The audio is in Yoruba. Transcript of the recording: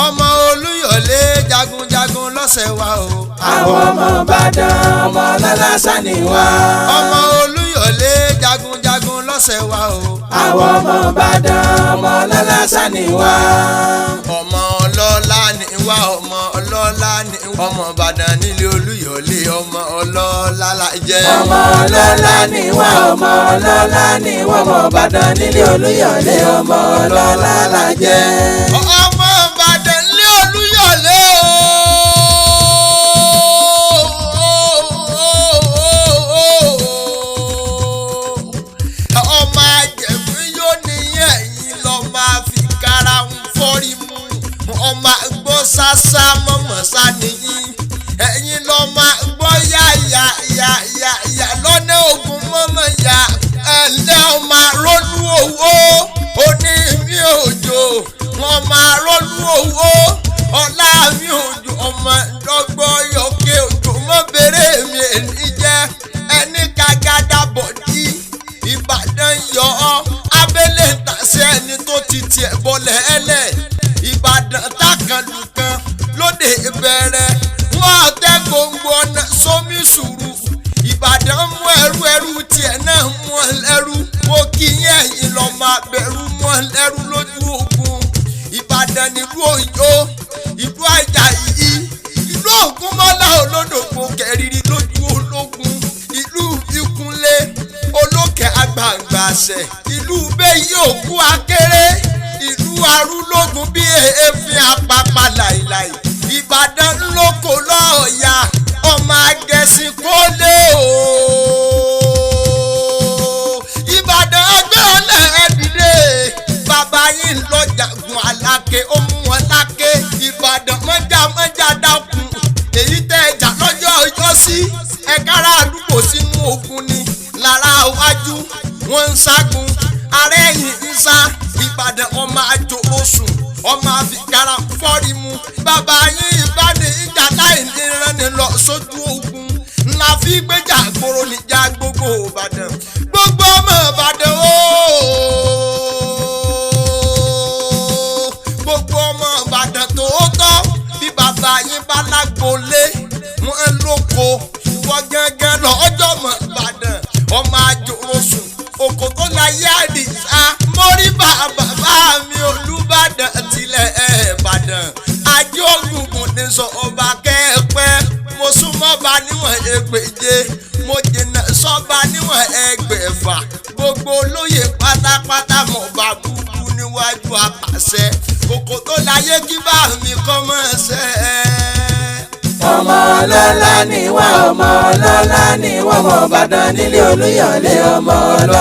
ọmọ Olúyọ̀lé jagunjagun lọ́sẹ̀ wa o. àwọn ọmọ Ìbàdàn ọmọ ọlọ́lá sani wa. ọmọ Olúyọ̀lé jagunjagun lọ́sẹ̀ wa o. àwọn ọmọ Ìbàdàn ọmọ ọlọ́lá sani wa. ọmọ ọlọ́lá ni wá ọmọ ọlọ́lá ni ọmọ Ìbàdàn nílé Olúyọ̀lé ọmọ ọlọ́lá la jẹ́. ọmọ ọlọ́lá ni wá ọmọ ọlọ́lá ni wá ọmọ Ìbàdàn nílé Olúyọ̀lé ọmọ ọlọ́lá la jẹ́. ọmọ Ìbàdàn nílé Olúyọ̀lé ọmọ àjẹ̀fín yóò níyẹn ẹ̀yìn lọ máa fi kára ń fọ́rí mu ọmọ gbọ́ sásá mọ̀mọ́ sá nìyí ẹ̀yin lọ máa gbọ́ yá lọ́nà ogun mọ́mọ́ yá ẹ̀lẹ́ ọmọ rọ́lú owó oní mi òjò wọn máa rọ́lú owó ọlá mi òjò ọmọ dọ́gbọ́ yọké òjò mọ́ bèrè mi èní jẹ́ ẹni kagada bọ̀dí Ìbàdàn yọ ọ́ abẹ́lé tàṣẹ ẹni tó ti tiẹ̀ bọ́lẹ̀ ẹlẹ̀ Ìbàdàn tákàlùkàn lóde ìbẹ̀rẹ̀ wọ́n tẹ́ gbòǹgbò ọ̀nà sómi sùúrù Ìbàdàn mú ẹrú tiẹ̀ náà mú ẹlẹ́rú mo kí yẹn ẹ̀yin lọ máa bẹ̀rù mú ẹlẹ́rú lójú ogun Ìbàdàn nílùú Ọ̀yọ́ ìlú Àjàyí ìlú Ògúnmọ́lá olódògbò kẹrìírí lójú ológun ìlú Ìkúnlé olókè àgbàǹgbàṣẹ ìlú bẹ́yì òkú akéré ìlú arúlógún bí èéfín apapa láìláì Ìbàdàn lóko lọ́ọ̀yà ọmọ agẹ̀sìn kólé o Ìbàdàn ẹgbẹ́ ọ̀lẹ́ ẹ̀dìdé bàbá yín lọ jagun Aláké ó mú wọn láké Ìbàdàn mọ́jà dákun èyí tẹ́ ẹja lọ́jọ́ ọjọ́ sí ẹ̀kára àdúgbò sínú ogun ni lára wájú wọ́n ń ságun arẹ́yìn ń sá Ìbàdàn ọmọ àjòrosùn ọmọ àfikàrà fọ́rí mu bàbá yín ìbáni ìjà láì ní rẹ́ni lọ sójú ogun ńlá fi gbéjà gbòòrò níjà gbogbo Ìbàdàn gbogbo ọmọ Ìbàdàn gbogbo ọmọ Ìbàdàn tòótọ́ bí bàbá yín bá lágbolé wọn lóko ìwọ gángan lọ́jọ́ mọ̀ Ìbàdàn ọmọ àjòrosùn òkò tó láyé àdìsá mórí bàbá mi Olúbàdàn tilẹ̀ Ìbàdàn ajé ògùngùn ní sọ ọba kẹ́ẹ̀pẹ́ mo súnmọ́ bá níwọ̀n ẹgbẹ̀je mo jìnnà sọ́ba níwọ̀n ẹgbẹ̀fà gbogbo olóyè pátápátá mọ̀ bá búburú níwájú apàṣẹ òkò tó láyé kí bá mi kọ́ mọ́ ṣe ọmọ ọlọ́lá ni wá ọmọ ọlọ́lá ni wá ọmọ Ìbàdàn nílé Olúyọ̀lé ọmọ ọlọ́lá.